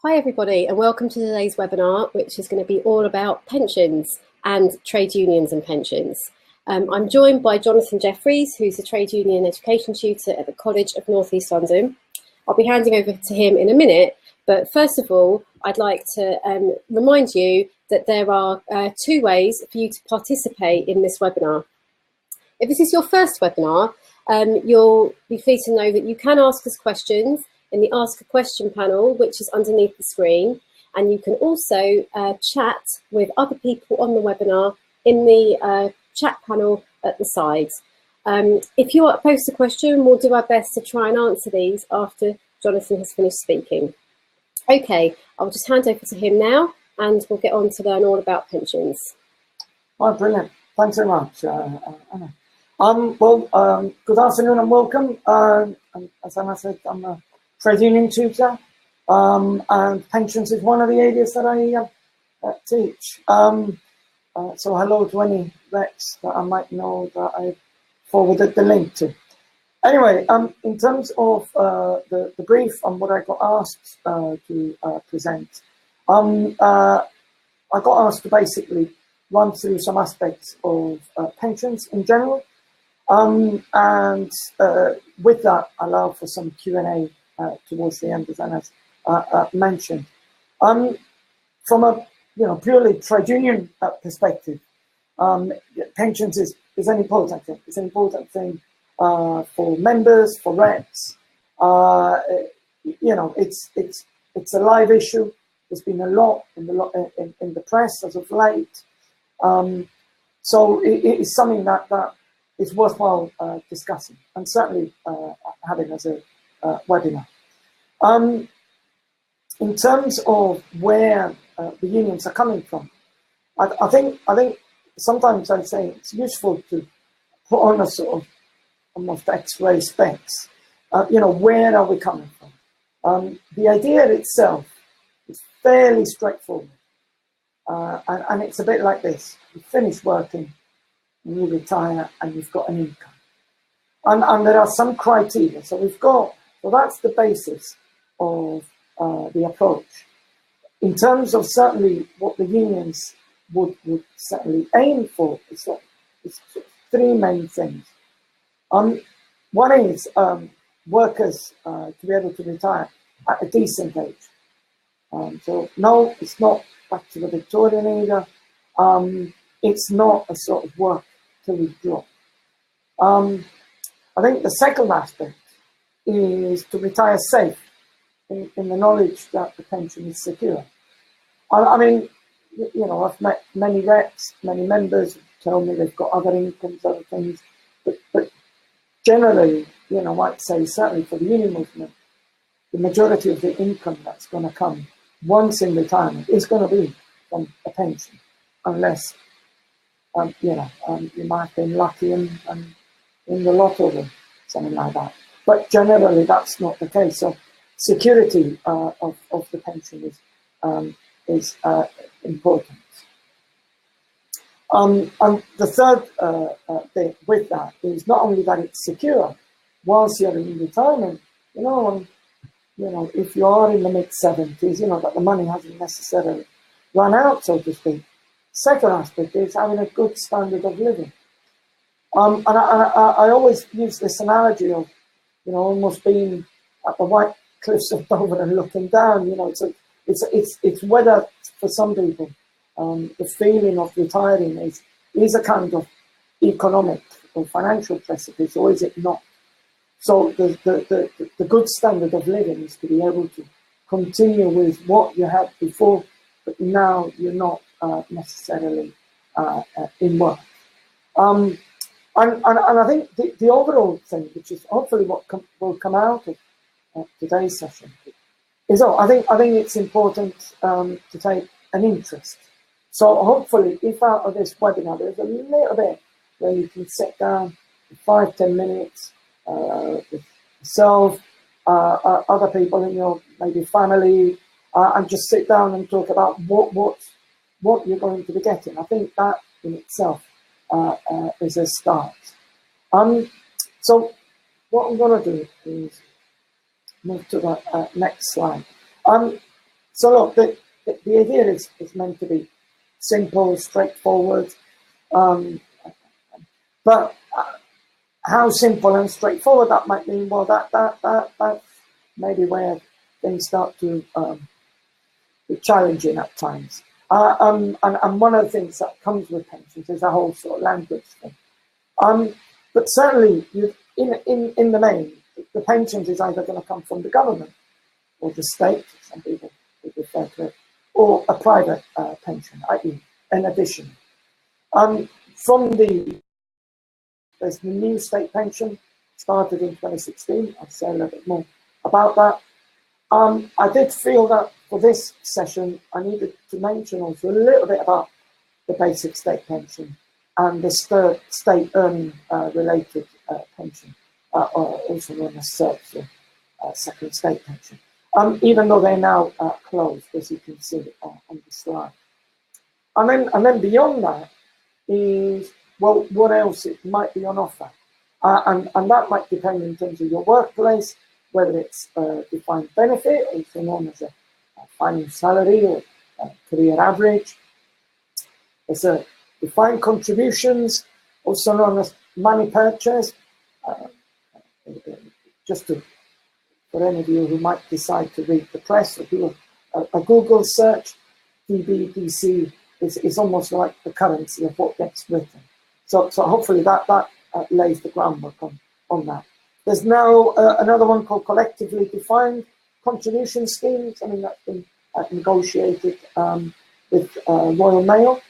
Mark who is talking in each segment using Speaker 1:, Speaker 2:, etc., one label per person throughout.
Speaker 1: Hi everybody and welcome to today's webinar, which is going to be all about pensions and trade unions and pensions. I'm joined by Jonathan Jeffries, who's a trade union education tutor at the College of North East London. I'll be handing over to him in a minute, but first of all, I'd like to remind you that there are two ways for you to participate in this webinar. If this is your first webinar, you'll be pleased to know that you can ask us questions in the Ask a Question panel, which is underneath the screen. And you can also chat with other people on the webinar in the chat panel at the side. If you post a question, we'll do our best to try and answer these after Jonathan has finished speaking. Okay, I'll just hand over to him now and we'll get on to learn all about pensions.
Speaker 2: Oh, brilliant. Thanks very much, Anna. Good afternoon and welcome. As Anna said, I'm a trade union tutor, and pensions is one of the areas that I teach. So hello to any reps that I might know that I forwarded the link to. Anyway, in terms of the brief and what I got asked to present, I got asked to basically run through some aspects of pensions in general, and with that, allow for some Q&A towards the end, as Anna mentioned. From a purely trade union perspective, pensions is an important thing. It's an important thing for members, for reps. It's a live issue. There's been a lot in the press as of late. So it is something that is worthwhile discussing, and certainly having as a webinar. In terms of where the unions are coming from, I think sometimes I say it's useful to put on a sort of almost X-ray specs. Where are we coming from? The idea itself is fairly straightforward, and it's a bit like this: you finish working, and you retire, and you've got an income, and there are some criteria. So that's the basis of the approach. In terms of certainly what the unions would certainly aim for, it's three main things. One is workers to be able to retire at a decent age. So no, it's not back to the Victorian era. It's not a sort of work till we drop. I think the second aspect is to retire safe in the knowledge that the pension is secure. I mean, I've met many reps, many members who tell me they've got other incomes, other things, but generally, I'd say certainly for the union movement, the majority of the income that's going to come once in retirement is going to be from a pension, unless you might have been lucky and in the lotto or something like that. But generally, that's not the case. So security of the pension is important. And the third thing with that is not only that it's secure whilst you're in retirement, if you are in the mid-70s, that the money hasn't necessarily run out, so to speak. Second aspect is having a good standard of living. And I always use this analogy of, almost being at the White Cliffs of Dover and looking down. It's whether for some people the feeling of retiring is a kind of economic or financial precipice, or is it not? So the good standard of living is to be able to continue with what you had before, but now you're not necessarily in work. And I think the overall thing, which is hopefully what will come out of today's session, is I think it's important to take an interest. So hopefully, if out of this webinar there's a little bit where you can sit down for 5-10 minutes with yourself, other people in your maybe family, and just sit down and talk about what you're going to be getting. I think that in itself is a start. So what I'm going to do is move to the next slide. So look, the idea is meant to be simple, straightforward, but how simple and straightforward that might mean, well, that maybe where things start to be challenging at times. And one of the things that comes with pensions is a whole sort of language thing. But certainly, in the main, the pensions is either going to come from the government or the state, some people would refer to it, or a private pension, i.e. in addition. There's the new state pension, started in 2016. I'll say a little bit more about that. I did feel that for this session, I needed to mention also a little bit about the basic state pension and the state earning related pension, also known as SERPs, second state pension, even though they're now closed, as you can see on the slide. And then beyond that is, well, what else it might be on offer? And that might depend in terms of your workplace, whether it's a defined benefit, also known as a final salary or career average. There's a defined contributions, also known as money purchase. For any of you who might decide to read the press or do a Google search, DBDC is almost like the currency of what gets written. So hopefully that lays the groundwork on that. There's now another one called collectively defined contribution schemes. I mean, that's been negotiated with Royal Mail,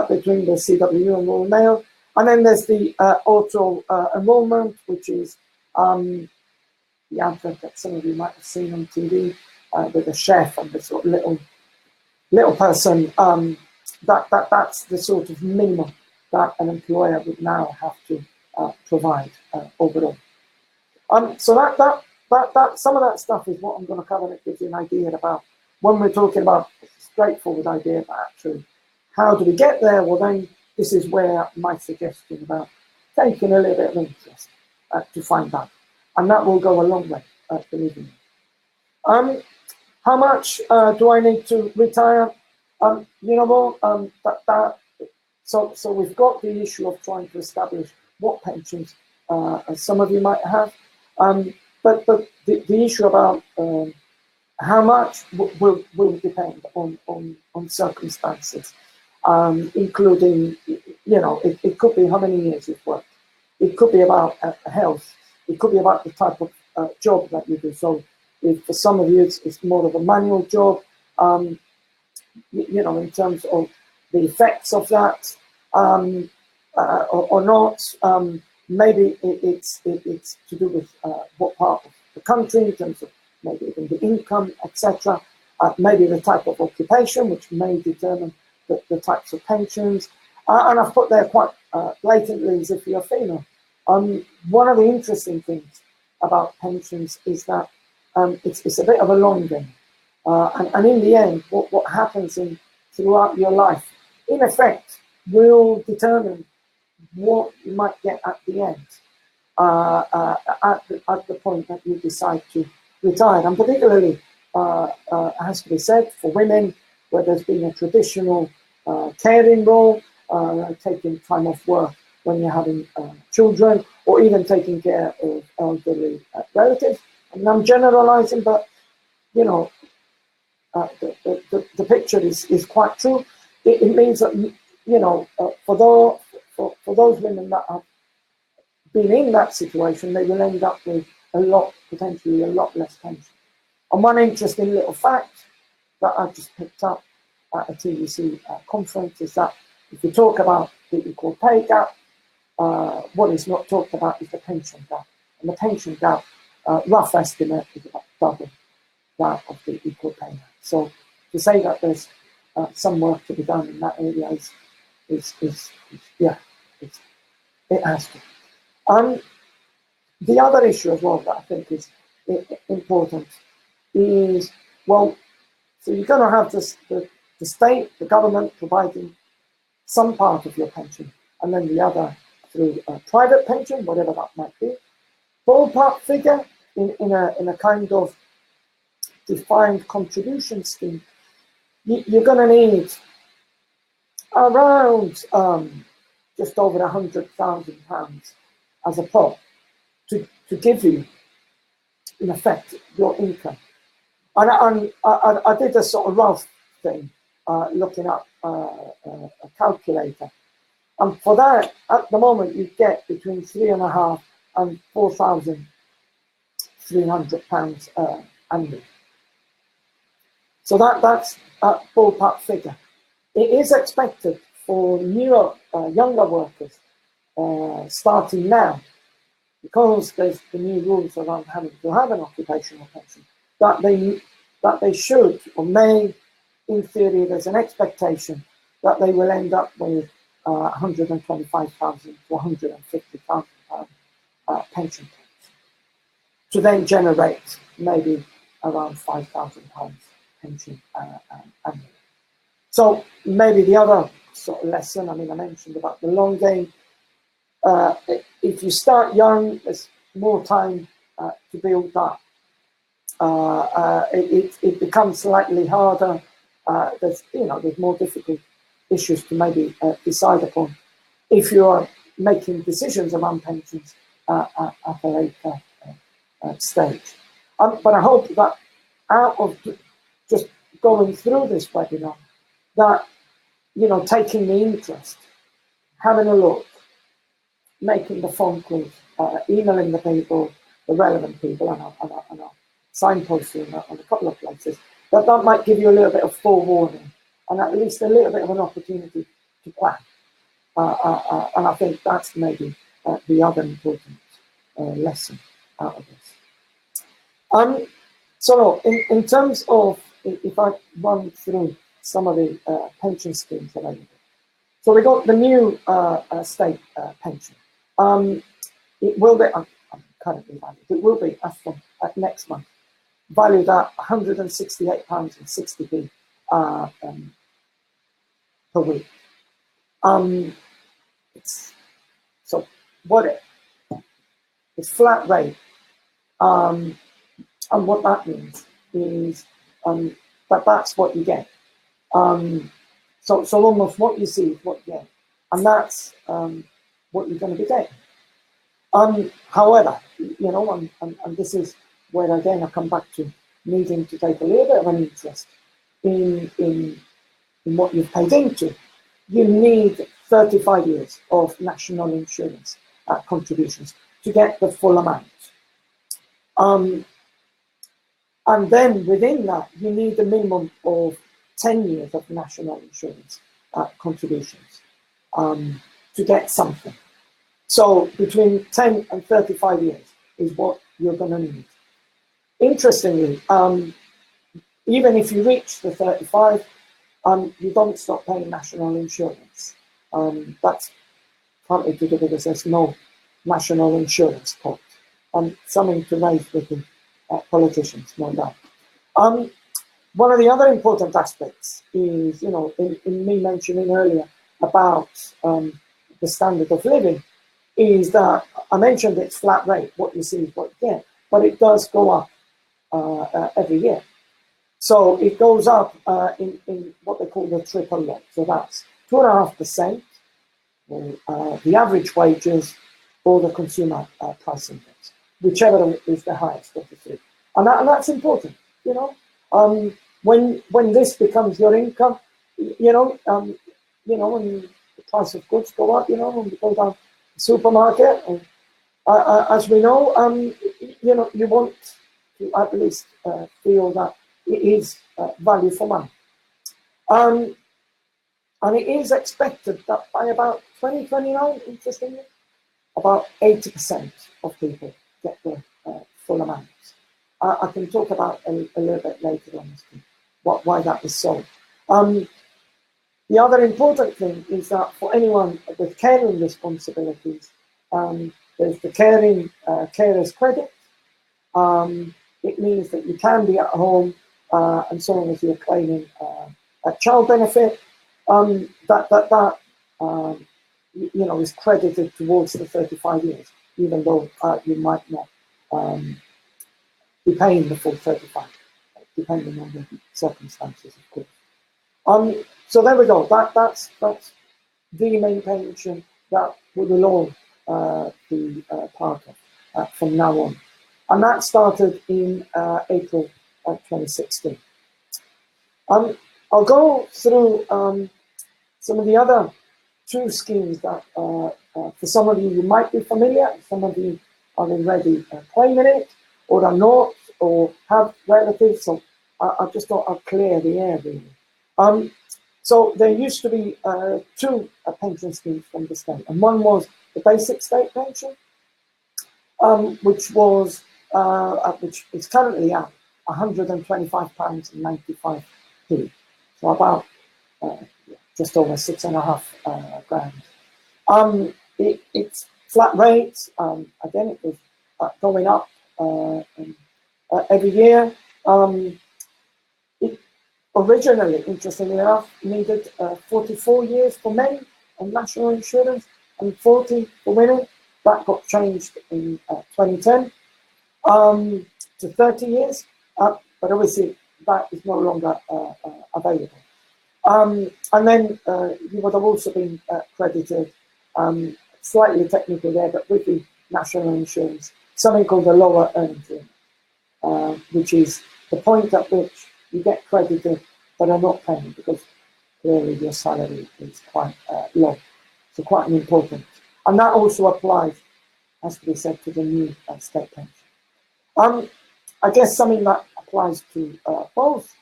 Speaker 2: between the CW and Royal Mail. And then there's the auto-enrolment, which is the advert that some of you might have seen on TV with a chef and the sort of little person. That's the sort of minimum that an employer would now have to provide overall. So that some of that stuff is what I'm going to cover. It gives you an idea about when we're talking about a straightforward idea about actually how do we get there. Well, then this is where my suggestion about taking a little bit of interest to find out, and that will go a long way, believe me. How much do I need to retire? You know what? So we've got the issue of trying to establish what pensions some of you might have, but the issue about how much will depend on circumstances, including, you know, it could be how many years you've worked, it could be about health, it could be about the type of job that you do. So if for some of you it's more of a manual job, you know, in terms of the effects of that, or not. Maybe it's to do with what part of the country, in terms of maybe even the income, etc. Maybe the type of occupation, which may determine the types of pensions. And I've put there quite blatantly as if you're female. One of the interesting things about pensions is that it's a bit of a long game. And in the end, what happens throughout your life, in effect, will determine what you might get at the end, at the point that you decide to retire. And particularly, it has to be said, for women, where there's been a traditional caring role, taking time off work when you're having children, or even taking care of elderly relatives. And I'm generalizing, but, you know, the picture is quite true. It means that, you know, for those women that have been in that situation, they will end up with potentially a lot less pension. And one interesting little fact that I just picked up at a TVC conference is that if you talk about the equal pay gap, what is not talked about is the pension gap. And the pension gap, rough estimate, is about double that of the equal pay gap. So to say that there's some work to be done in that area it has to. The other issue as well that I think is important is, well, so you're going to have the state, the government providing some part of your pension, and then the other through a private pension, whatever that might be. Ballpark figure in a kind of defined contribution scheme, you're going to need around just over £100,000 as a pot to give you, in effect, your income. And I did a sort of rough thing, looking up a calculator. And for that, at the moment, you get between £3,500 and £4,300 annually. So that's a ballpark figure. It is expected for newer, younger workers starting now, because there's the new rules around having to have an occupational pension, that they should or may, in theory, there's an expectation that they will end up with £125,000 to £150,000 pension tax, to then generate maybe around £5,000 pension annually. So maybe the other sort of lesson, I mean, I mentioned about the long game. If you start young, there's more time to build up. It becomes slightly harder. There's more difficult issues to maybe decide upon if you are making decisions around pensions at a later stage. But I hope that out of just going through this webinar, that taking the interest, having a look, making the phone calls, emailing the people, the relevant people, and I'll signpost you on a couple of places, that might give you a little bit of forewarning and at least a little bit of an opportunity to plan. And I think that's maybe the other important lesson out of this. So in terms of, if I run through some of the pension schemes available. So we got the new state pension. It will be, I'm currently valued, it will be as from next month, valued at £168.60 per week. It's flat rate, and what that means is that's what you get. So almost what you see is what you get, and that's what you're going to be getting. However, and this is where again I come back to needing to take a little bit of an interest in what you've paid into. You need 35 years of national insurance contributions to get the full amount. And then within that, you need a minimum of 10 years of national insurance contributions to get something. So between 10 and 35 years is what you're going to need. Interestingly, even if you reach the 35, you don't stop paying national insurance. That's partly to do because there's no national insurance pot. Something to raise with the politicians, no doubt. One of the other important aspects is, in me mentioning earlier about the standard of living, is that I mentioned it's flat rate, what you see is what you get, but it does go up every year. So it goes up in what they call the triple lock. So that's 2.5%, the average wages, or the consumer price index, whichever is the highest of the three. And that's important, when this becomes your income, when the price of goods go up, when you go down the supermarket, as we know, you want to at least feel that it is value for money. And it is expected that by about 2029, interestingly, about 80% of people get the full amount. I can talk about a little bit later on as to why that is so. The other important thing is that for anyone with caring responsibilities, there's the carer's credit. It means that you can be at home, and so long as you're claiming a child benefit, that is credited towards the 35 years, even though you might not be paying the full 35, depending on the circumstances, of course. So there we go. That's the main pension that we will all be part of from now on. And that started in April 2016. I'll go through some of the other two schemes that for some of you might be familiar, some of you are already playing in it, or are not, or have relatives. So I just thought I'd clear the air, really. So there used to be two pension schemes from the state, and one was the basic state pension, which is currently at £125.95, so about just over 6.5 grand. It's flat rates. Again, it was going up every year. It originally, interestingly enough, needed 44 years for men on national insurance and 40 for women. That got changed in 2010 to 30 years, but obviously that is no longer available. And then you would have also been credited, slightly technical there, but with the national insurance, something called the lower earnings limit, which is the point at which you get credited but are not paying because clearly your salary is quite low. So quite an important. And that also applies, has to be said, to the new state pension. I guess something that applies to both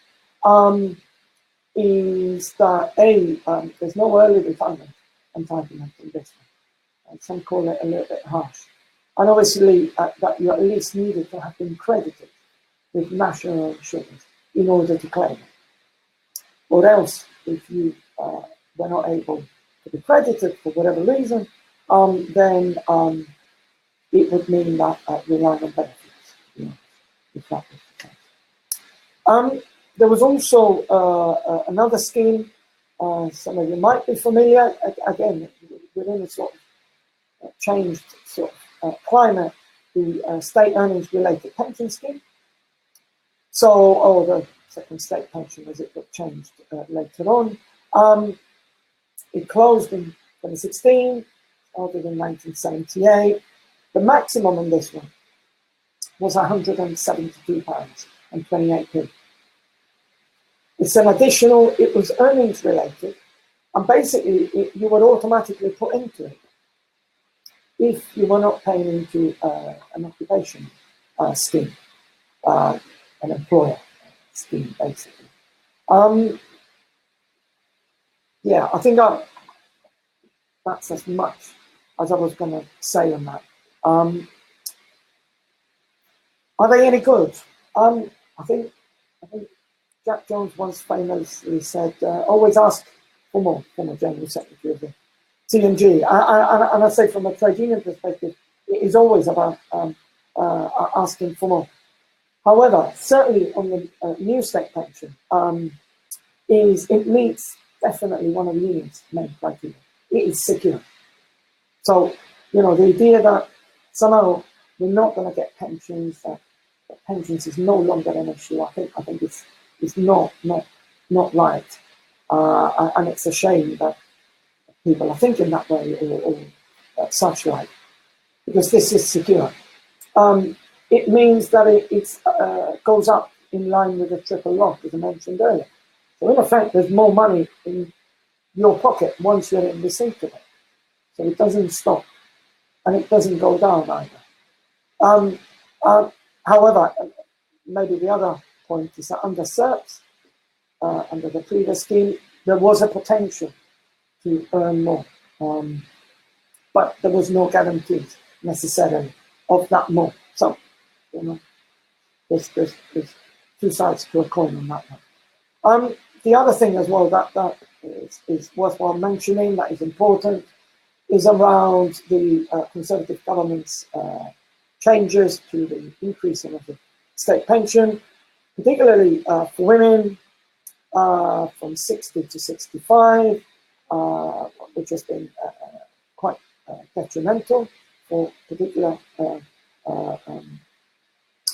Speaker 2: is that there's no early retirement entitlement in this one. Some call it a little bit harsh. And obviously that you at least needed to have been credited with national insurance in order to claim it. Or else, if you were not able to be credited for whatever reason, then it would mean that you're relying on benefits, if that was the case. There was also another scheme, some of you might be familiar, again, within a sort of changed sort of climate, the state earnings related pension scheme. So, the second state pension as it got changed later on. It closed in 2016, started in 1978. The maximum on this one was £172.28. It's an additional, it was earnings related, and basically you were automatically put into it if you were not paying into an occupation scheme, an employer scheme, basically. Yeah, I think that's as much as I was going to say on that. Are they any good? I think Jack Jones once famously said, always ask for more, from a General Secretary of the TNG. And I say from a trade union perspective, it is always about asking for more. However, certainly on the new state pension, it meets definitely one of the union's main criteria. It is secure. So, the idea that somehow we're not going to get pensions, that pensions is no longer an issue, I think it's not right. And it's a shame that people are thinking that way or such like, because this is secure. It means that it goes up in line with the triple lock, as I mentioned earlier. So in effect, there's more money in your pocket once you're in receipt of it. So it doesn't stop, and it doesn't go down either. However, maybe the other point is that under SERPs, under the previous scheme, there was a potential to earn more, but there was no guarantees necessarily of that more. So, there's two sides to a coin on that one. The other thing as well that is worthwhile mentioning, that is important, is around the Conservative government's changes to the increasing of the state pension, particularly for women from 60 to 65, which has been quite detrimental for particular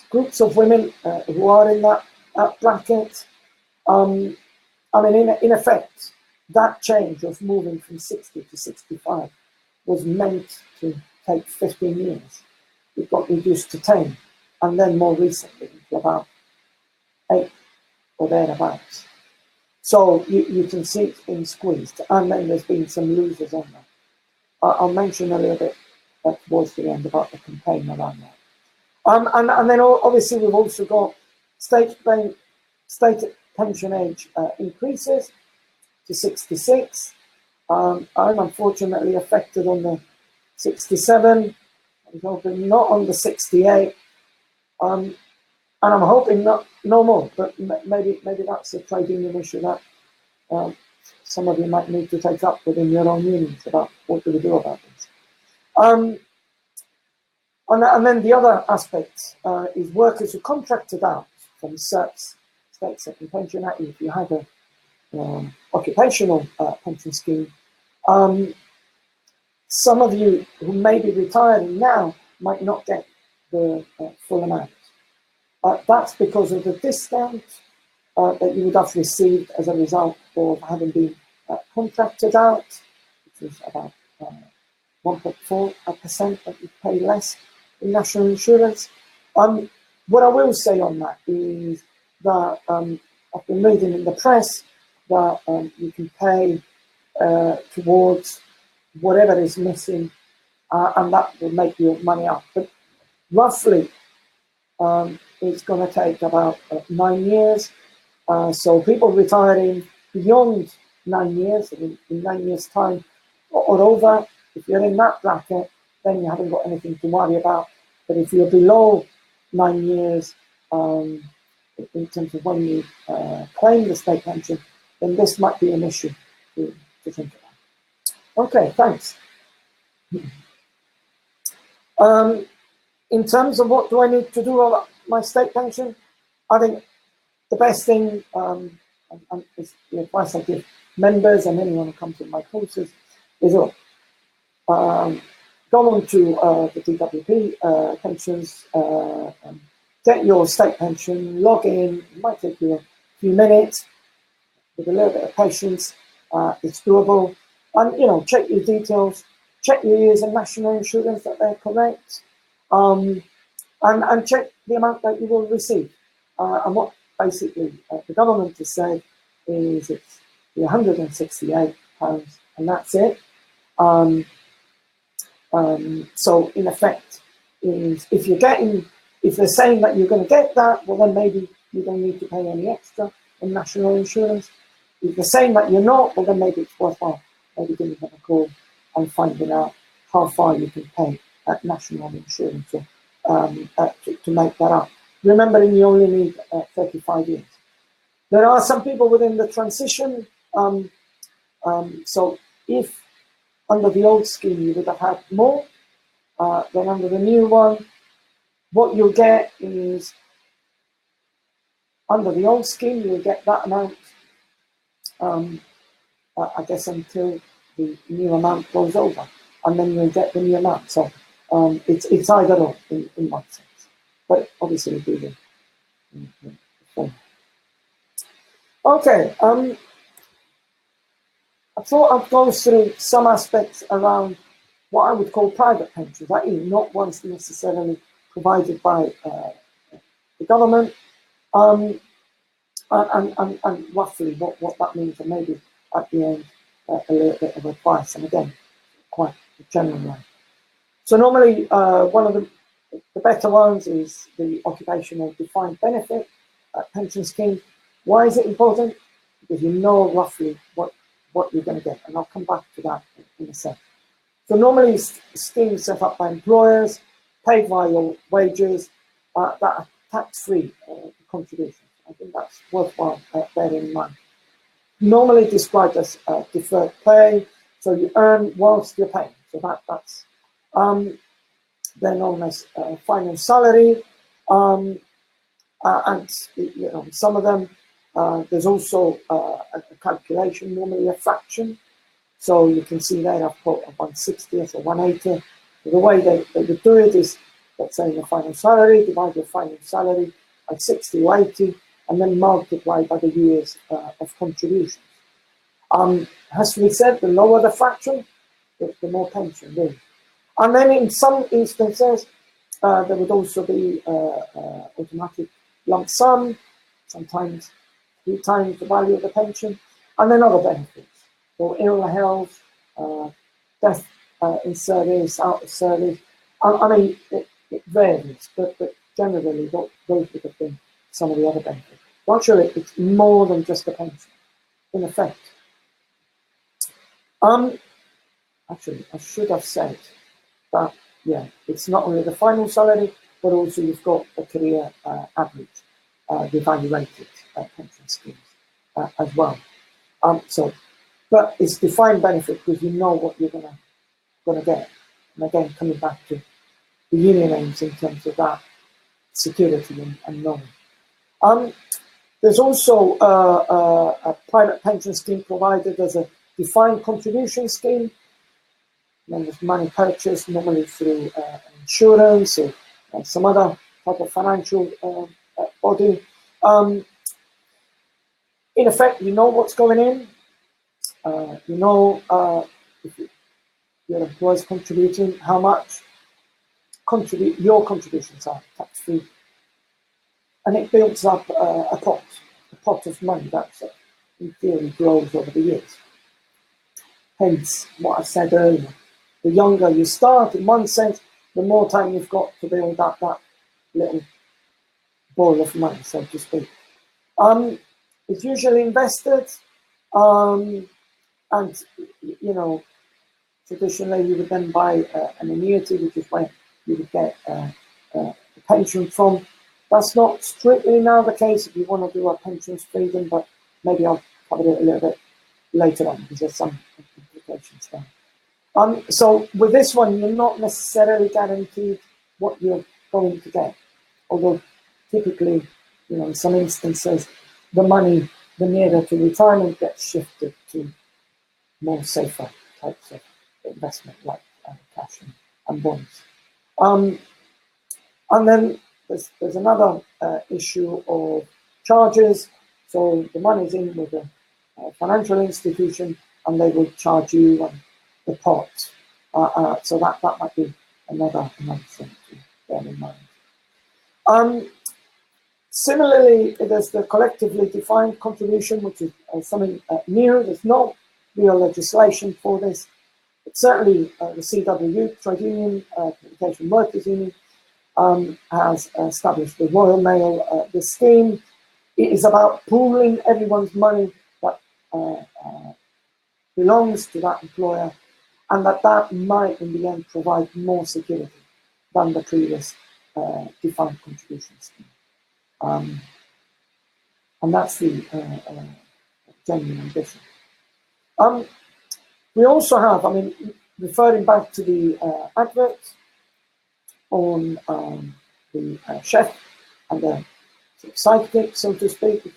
Speaker 2: groups of women who are in that bracket. I mean, in effect, that change of moving from 60 to 65 was meant to take 15 years. It got reduced to 10, and then more recently to about 8 or thereabouts. So you can see it's been squeezed, and then there's been some losers on that. I'll mention a little bit towards the end about the campaign around that. And then obviously we've also got state pension age increases to 66. I'm unfortunately affected on the 67. I'm hoping not on the 68. And I'm hoping no more, but maybe that's a trade union issue that some of you might need to take up within your own unions about what do we do about this. And then the other aspect is workers who contracted out from SERP's State Second Pension Act. If you had an occupational pension scheme, some of you who may be retiring now might not get the full amount. That's because of the discount that you would have received as a result of having been contracted out, which is about 1.4% that you pay less in national insurance. What I will say on that is that I've been reading in the press that you can pay towards whatever is missing, and that will make your money up. But roughly, it's going to take about 9 years. So people retiring beyond 9 years, in 9 years' time or over, if you're in that bracket, then you haven't got anything to worry about. But if you're below 9 years, in terms of when you claim the state pension, then this might be an issue to think about. Okay, thanks. In terms of what do I need to do about my state pension, I think the best thing, is the advice I give members and anyone who comes to my courses, is go on to the DWP pensions, get your state pension, log in. It might take you a few minutes with a little bit of patience. It's doable. And, check your details, check your years of national insurance that they're correct, and check the amount that you will receive. And what basically the government has said is it's £168, and that's it. So in effect, is if they're saying that you're going to get that, well then maybe you don't need to pay any extra in national insurance. If they're saying that you're not, well then maybe it's worthwhile maybe giving them a call and finding out how far you can pay at national insurance to make that up. Remembering you only need 35 years. There are some people within the transition. So if under the old scheme you would have had more than under the new one, what you'll get is, under the old scheme, you'll get that amount, I guess, until the new amount goes over, and then you'll get the new amount. So it's either or in one sense. But obviously, it'll be the form. Okay, I thought I'd go through some aspects around what I would call private pensions, i.e. not ones necessarily provided by the government, and roughly what that means, and maybe at the end a little bit of advice, and again, quite a general one. So normally one of the better ones is the occupational defined benefit pension scheme. Why is it important? Because you know roughly what you're going to get, and I'll come back to that in a second. So normally schemes set up by employers, paid via wages, that are tax-free contributions. I think that's worthwhile bearing in mind. Normally described as deferred pay, so you earn whilst you're paying. So that's they're known as finance salary, and some of them there's also a calculation, normally a fraction. So you can see there I've put a 1/60th or 1/80th. The way they would do it is, let's say, your final salary, divide your final salary by 60 or 80, and then multiplied by the years of contributions. Has to be said, the lower the fraction, the more pension, really. And then in some instances, there would also be automatic lump sum, sometimes 3 times the value of the pension, and then other benefits. So ill health, death in service, out of service. I mean, it varies, but generally those would have been some of the other benefits. Actually, it's more than just a pension, in effect. Actually, I should have said that, yeah, it's not only the final salary, but also you've got the career average, the evaluated pension schemes as well. But it's defined benefit because you know what you're gonna get. And again, coming back to the union aims in terms of that security and knowing. There's also a private pension scheme provided as a defined contribution scheme. Then there's money purchased normally through insurance or some other type of financial body. In effect, you know what's going in. You know if your employer's contributing, how much your contributions are tax-free. And it builds up a pot of money that in theory grows over the years. Hence what I said earlier. The younger you start, in one sense, the more time you've got to build up that little ball of money, so to speak. It's usually invested, and you know, traditionally you would then buy an annuity, which is where you would get a pension from. That's not strictly now the case if you want to do a pensions freedom, but maybe I'll cover it a little bit later on because there's some implications there. So with this one, you're not necessarily guaranteed what you're going to get, although typically, you know, in some instances, the money, the nearer to retirement, gets shifted to more safer types of investment like cash and bonds. And then there's another issue of charges. So the money's in with a financial institution, and they will charge you the pot. So that might be another thing to bear in mind. Similarly, there's the collectively defined contribution, which is something new. There's no real legislation for this. But certainly the CWU, Trade Union, Communication Workers Union, has established the Royal Mail, this scheme. It is about pooling everyone's money that belongs to that employer, and that might in the end provide more security than the previous defined contribution scheme. And that's the genuine ambition. We also have, I mean, referring back to the advert on the chef and the sidekick, so to speak, if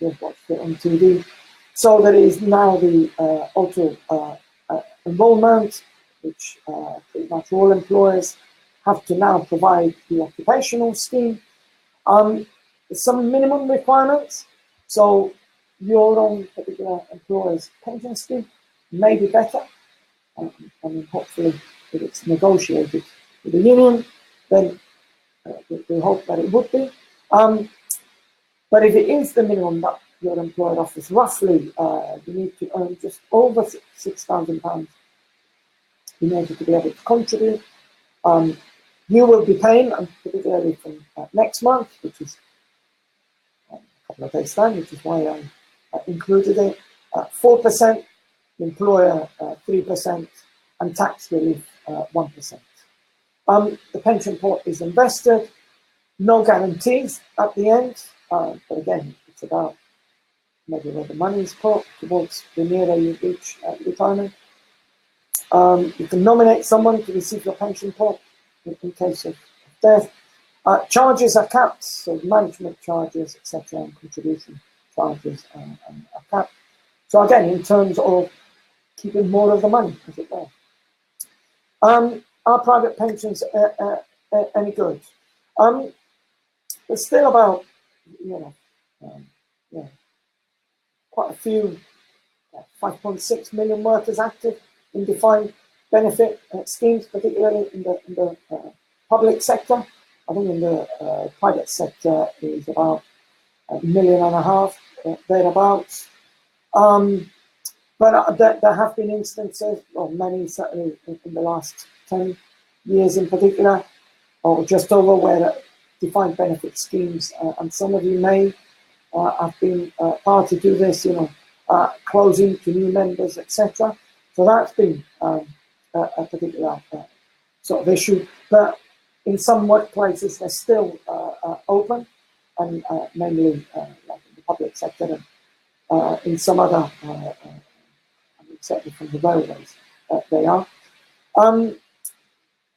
Speaker 2: you've watched it on TV. So there is now the auto-enrolment, which pretty much all employers have to now provide the occupational scheme. There's some minimum requirements. So your own particular employer's pension scheme may be better. I mean, hopefully, if it's negotiated with the union, then we hope that it would be. But if it is the minimum that your employer offers, roughly, you need to earn just over £6,000 in order to be able to contribute. You will be paying, particularly from next month, which is a couple of days' time, which is why I included it, 4%, employer 3%, and tax relief 1%. The pension pot is invested, no guarantees at the end, but again, it's about maybe where the money is put towards the nearer you reach retirement. You can nominate someone to receive your pension pot in case of death. Charges are capped, so management charges, etc., and contribution charges are capped. So again, in terms of keeping more of the money, as it were. Are private pensions any good? There's still about yeah, quite a few, 5.6 million workers active in defined benefit schemes, particularly in the public sector. I think in the private sector is about 1.5 million, thereabouts. But there have been instances, or many certainly in the last 10 years in particular, or just over, where defined benefit schemes, and some of you may have been party to this, closing to new members, etc. So that's been a particular sort of issue. But in some workplaces, they're still open, and mainly like in the public sector, and in some other, certainly from the railways, they are.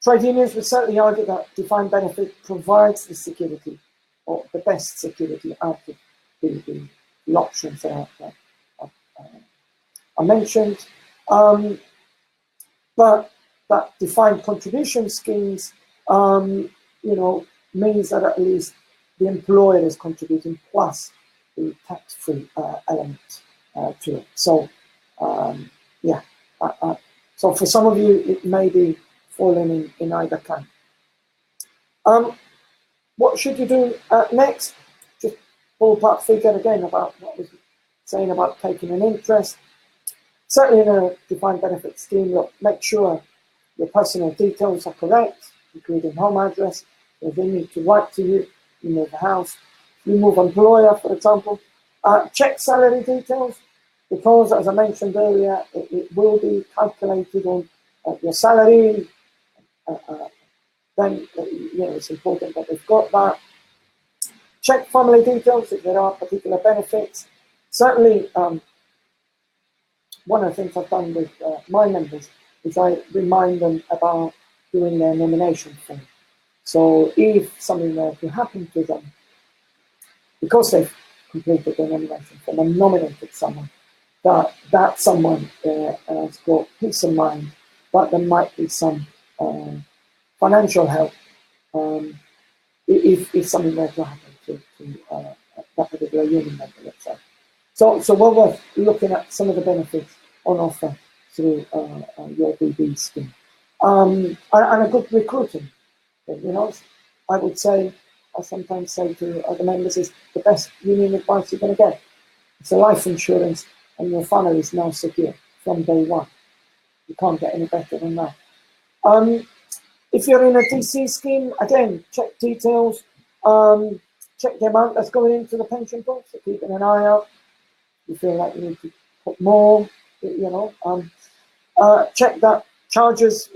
Speaker 2: Trade unions would certainly argue that defined benefit provides the security, or the best security out of the options that I mentioned. But that defined contribution schemes, means that at least the employer is contributing plus the tax-free element to it. So, so for some of you, it may be falling in either camp. What should you do next? Just ballpark figure again about what I was saying about taking an interest. Certainly in a defined benefit scheme, look, make sure your personal details are correct, including home address. If they need to write to you, you move house, you move employer, for example. Check salary details, because as I mentioned earlier, it will be calculated on your salary. Then it's important that they've got that. Check family details if there are particular benefits. Certainly, one of the things I've done with my members is I remind them about doing their nomination form. So if something were to happen to them, because they've completed their nomination form and nominated someone, that someone has got peace of mind, but there might be some financial help if something were to happen to that particular union member, let's say. So we're worth looking at some of the benefits on offer through your DB scheme. And a good recruiting. I would say, I sometimes say to other members, is the best union advice you're going to get. It's a life insurance, and your family is now secure from day one. You can't get any better than that. If you're in a DC scheme, again, check details, check the amount that's going into the pension pot, so keeping an eye out. You feel like you need to put more, check that charges,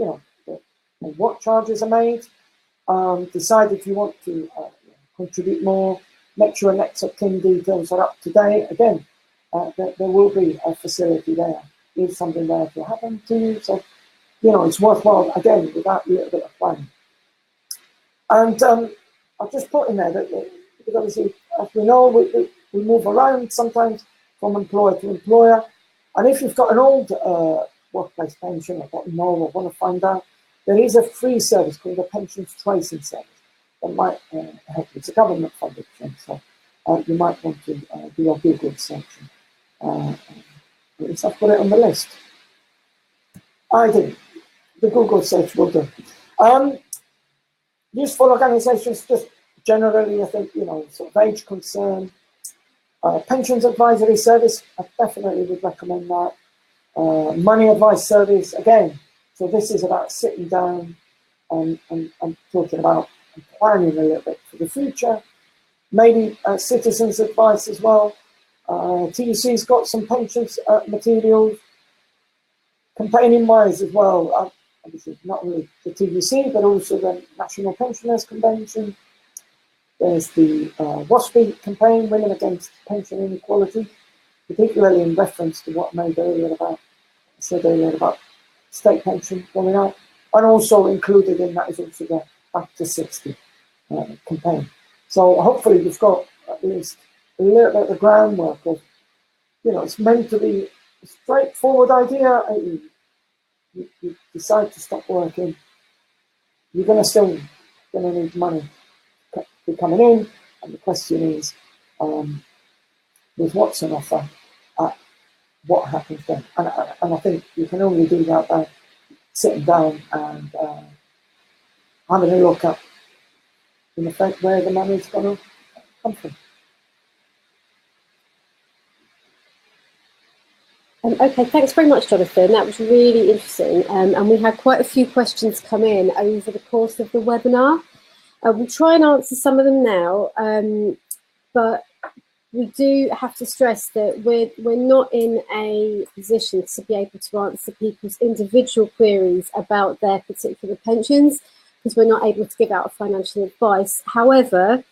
Speaker 2: what charges are made. Decide if you want to contribute more. Make sure next of kin details are up to date. Again, there will be a facility there if something were to happen to you. So, it's worthwhile, again, with that little bit of planning. And I've just put in there that, because obviously, as we know, we move around sometimes from employer to employer. And if you've got an old workplace pension, or want to know or want to find out, there is a free service called the Pensions Tracing Service that might help you. It's a government-funded thing, so you might want to do your Google search. So I've put it on the list. I did. The Google search will do. Useful organisations, just generally, I think, sort of age concern. Pensions Advisory Service, I definitely would recommend that. Money Advice Service, again. So this is about sitting down and talking about and planning a little bit for the future. Maybe Citizens Advice as well. TUC's got some pensions materials. Campaigning-wise as well, obviously not only the TUC, but also the National Pensioners Convention. There's the WASPI campaign, Women Against Pension Inequality, particularly in reference to what I said earlier about state pension going out. And also included in that is also the Back to 60 campaign. So hopefully you've got at least a little bit of the groundwork of, it's meant to be a straightforward idea. You decide to stop working, you're still going to need money coming in, and the question is, with what's on offer, what happens then. And I think you can only do that by sitting down and having a look at, in effect, where the money's going to come from.
Speaker 1: Okay, thanks very much, Jonathan. That was really interesting. And we had quite a few questions come in over the course of the webinar. We'll try and answer some of them now, but we do have to stress that we're not in a position to be able to answer people's individual queries about their particular pensions, because we're not able to give out financial advice. However,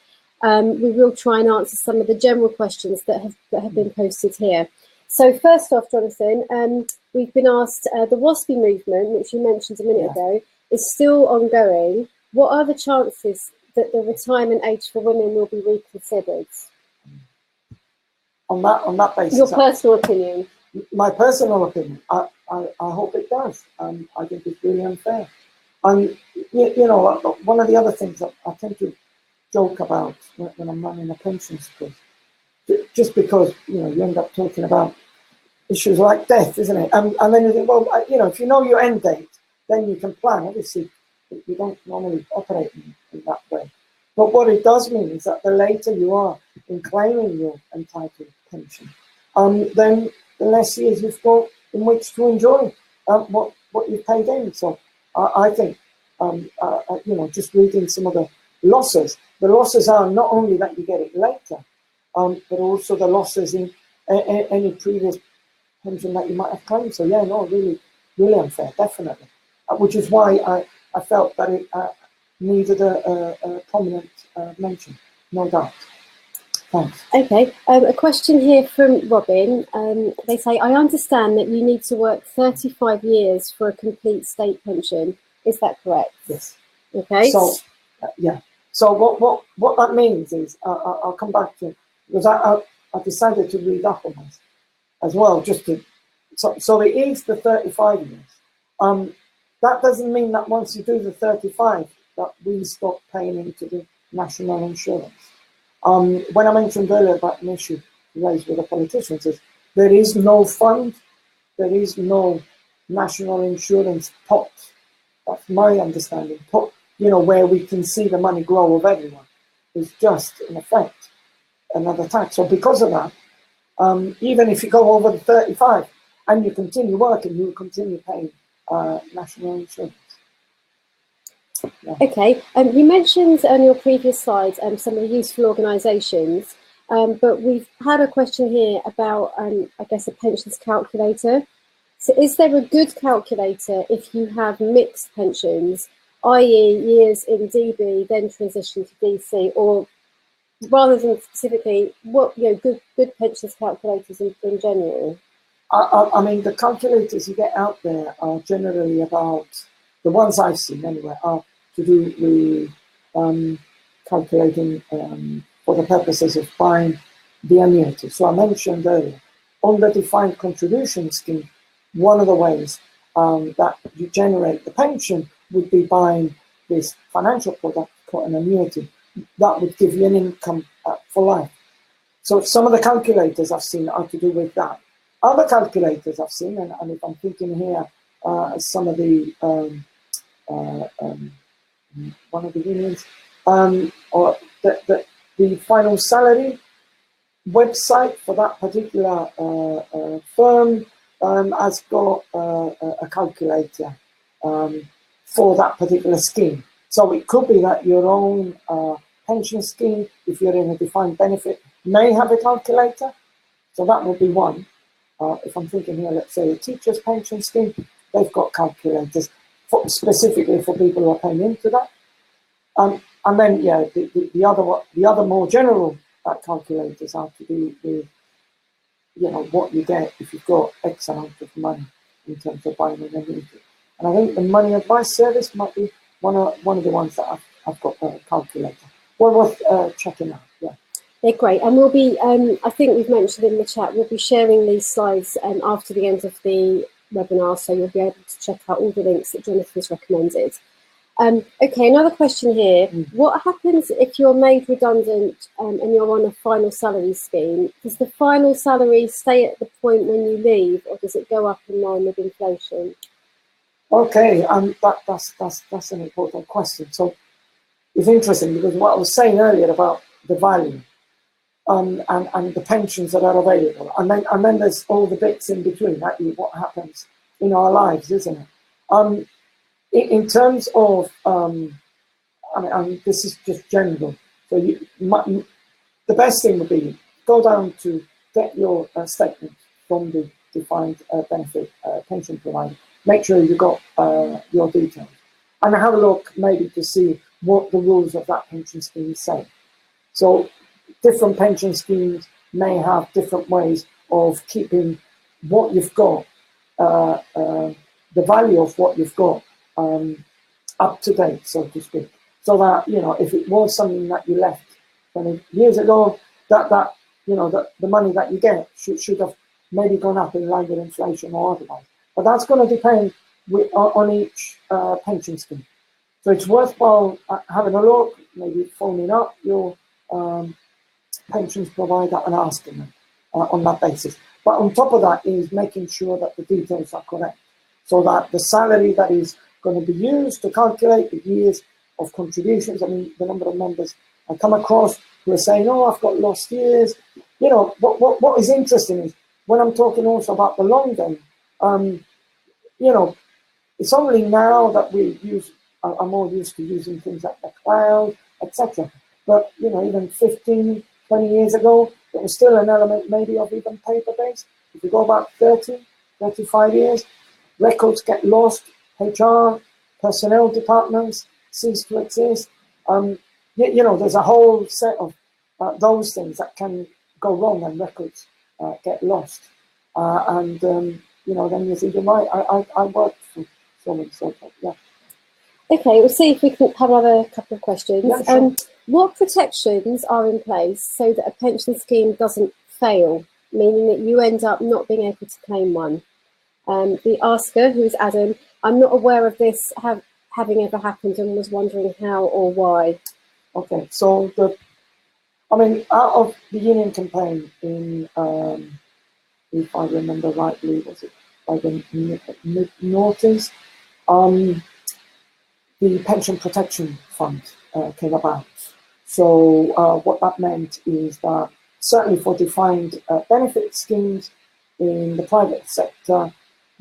Speaker 1: we will try and answer some of the general questions that have been posted here. So first off, Jonathan, we've been asked, the WASPI movement, which you mentioned a minute ago, is still ongoing. What are the chances that the retirement age for women will be reconsidered? On that basis, your personal opinion.
Speaker 2: My personal opinion, I hope it does. I think it's really unfair. You know, one of the other things that I tend to joke about when I'm running a pensions course, just because, you know, you end up talking about issues like death, isn't it? And then you think, well, you know, if you know your end date, then you can plan. Obviously, you don't normally operate in that way. But what it does mean is that the later you are in claiming your entitled pension, then the less years you've got in which to enjoy what you've paid in. So I think, you know, just reading some of the losses are not only that you get it later, but also the losses in any previous pension that you might have claimed. So yeah, no, really, really unfair, definitely. Which is why I felt that it needed a prominent mention, no doubt. Thanks.
Speaker 1: Okay, a question here from Robin. They say, I understand that you need to work 35 years for a complete state pension. Is that correct?
Speaker 2: Yes.
Speaker 1: Okay.
Speaker 2: So, yeah. So what that means is, I'll come back to, because I decided to read up on this as well, just to, so it is the 35 years. That doesn't mean that once you do the 35, that we stop paying into the national insurance. When I mentioned earlier about an issue raised with the politicians, is there is no fund, there is no national insurance pot. That's my understanding. Pot, you know, where we can see the money grow of everyone. It's just, in effect, another tax. So because of that, even if you go over the 35 and you continue working, you will continue paying national insurance. Yeah.
Speaker 1: Okay, you mentioned on your previous slide some of the useful organisations, but we've had a question here about, I guess, a pensions calculator. So is there a good calculator if you have mixed pensions, i.e. years in DB, then transition to DC, or rather than specifically, what, you know, good pensions calculators in general?
Speaker 2: I mean, the calculators you get out there are generally about, the ones I've seen anyway, are to do with calculating for the purposes of buying the annuity. So I mentioned earlier, on the defined contribution scheme, one of the ways that you generate the pension would be buying this financial product called an annuity. That would give you an income for life. So some of the calculators I've seen are to do with that. Other calculators I've seen, and if I'm thinking here, some of the one of the unions, or the final salary website for that particular firm has got a calculator for that particular scheme. So it could be that your own pension scheme, if you're in a defined benefit, may have a calculator. So that would be one. If I'm thinking here, let's say a teacher's pension scheme, they've got calculators specifically for people who are paying into that. And then, yeah, the other more general calculators are to do with, you know, what you get if you've got X amount of money in terms of buying an annuity. And I think the Money Advice Service might be one of the ones that I've got a calculator. Well worth checking out, yeah.
Speaker 1: They're great, and we'll be, I think we've mentioned in the chat, we'll be sharing these slides after the end of the webinar, so you'll be able to check out all the links that Jonathan's recommended. Okay, another question here. What happens if you're made redundant and you're on a final salary scheme? Does the final salary stay at the point when you leave, or does it go up in line with inflation?
Speaker 2: Okay, that's an important question. So it's interesting because what I was saying earlier about the value and the pensions that are available, and then there's all the bits in between, actually what happens in our lives, isn't it? In terms of, I mean, this is just general. So the best thing would be go down to get your statement from the defined benefit pension provider. Make sure you got your details, and have a look maybe to see what the rules of that pension scheme say. So different pension schemes may have different ways of keeping what you've got, the value of what you've got, up to date, so to speak. So that, you know, if it was something that you left 20 years ago, that the money that you get should have maybe gone up in line with inflation or otherwise. But that's going to depend on each pension scheme. So it's worthwhile having a look, maybe phoning up your pensions provider and asking them on that basis. But on top of that is making sure that the details are correct, so that the salary that is going to be used to calculate the years of contributions. I mean, the number of members I come across who are saying, "Oh, I've got lost years." You know, what is interesting is when I'm talking also about the long game. You know, it's only now that we are more used to using things like the cloud, etc. But, you know, even 15, 20 years ago, there was still an element maybe of even paper-based. If you go back 30, 35 years, records get lost, HR, personnel departments cease to exist. You know, there's a whole set of those things that can go wrong and records get lost. You know, then you think, you're right, I worked for someone, so yeah.
Speaker 1: Okay, we'll see if we can have another couple of questions.
Speaker 2: Yeah, sure.
Speaker 1: What protections are in place so that a pension scheme doesn't fail, meaning that you end up not being able to claim one? The asker, who is Adam, I'm not aware of this having ever happened and was wondering how or why. Okay,
Speaker 2: so out of the union campaign in, if I remember rightly, was it by the mid-noughties, the Pension Protection Fund came about. So what that meant is that certainly for defined benefit schemes in the private sector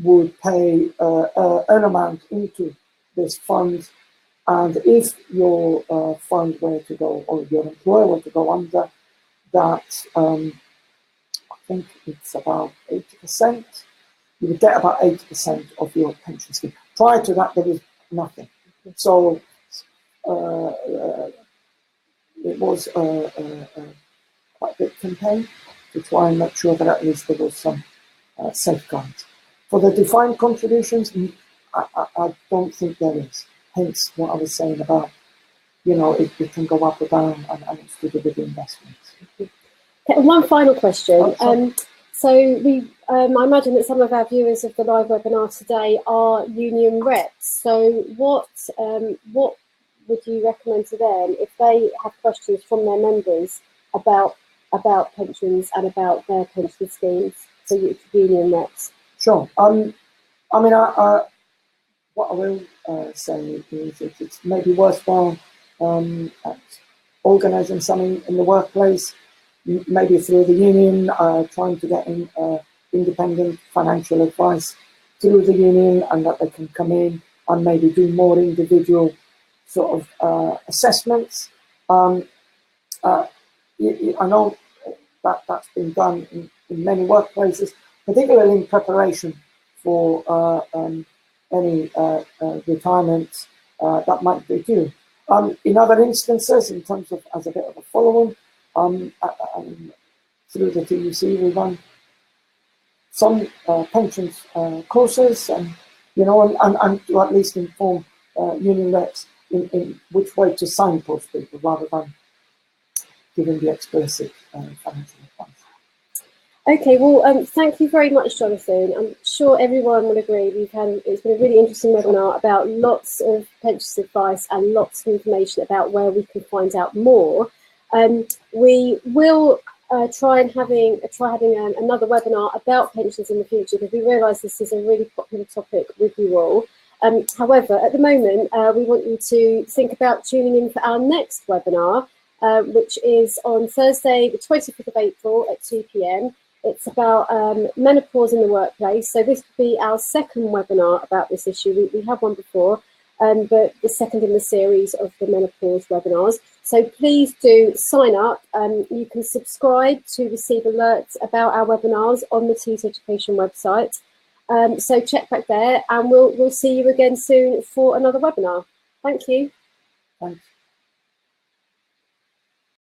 Speaker 2: would pay an amount into this fund, and if your fund were to go, or your employer were to go under, that I think it's about 80%, you would get about 80% of your pension scheme. Prior to that, there was nothing. So it was quite a big campaign to try and make sure that at least there was some safeguards. For the defined contributions, I don't think there is. Hence what I was saying about, you know, it can go up or down, and it's to do with the investments.
Speaker 1: Okay, one final question. So I imagine that some of our viewers of the live webinar today are union reps. So what would you recommend to them if they have questions from their members about pensions and about their pension schemes for union reps?
Speaker 2: Sure. I mean, what I will say is it's maybe worthwhile organising something in the workplace, maybe through the union, trying to get independent financial advice through the union, and that they can come in and maybe do more individual sort of assessments. I know that's been done in many workplaces, particularly in preparation for any retirement that might be due. In other instances, in terms of as a bit of a follow-on, through the TUC, we run some pensions courses, and you know, and to at least inform union reps in which way to signpost people rather than giving the explicit financial advice.
Speaker 1: Okay, well, thank you very much, Jonathan. I'm sure everyone will agree. It's been a really interesting webinar about lots of pensions advice and lots of information about where we can find out more. We will try having another webinar about pensions in the future, because we realise this is a really popular topic with you all. However, at the moment, we want you to think about tuning in for our next webinar, which is on Thursday, the 25th of April at 2 p.m. It's about menopause in the workplace. So this will be our second webinar about this issue. We had one before, but the second in the series of the menopause webinars. So please do sign up. You can subscribe to receive alerts about our webinars on the Tees Education website. So check back there, and we'll see you again soon for another webinar. Thank you.
Speaker 2: Thanks.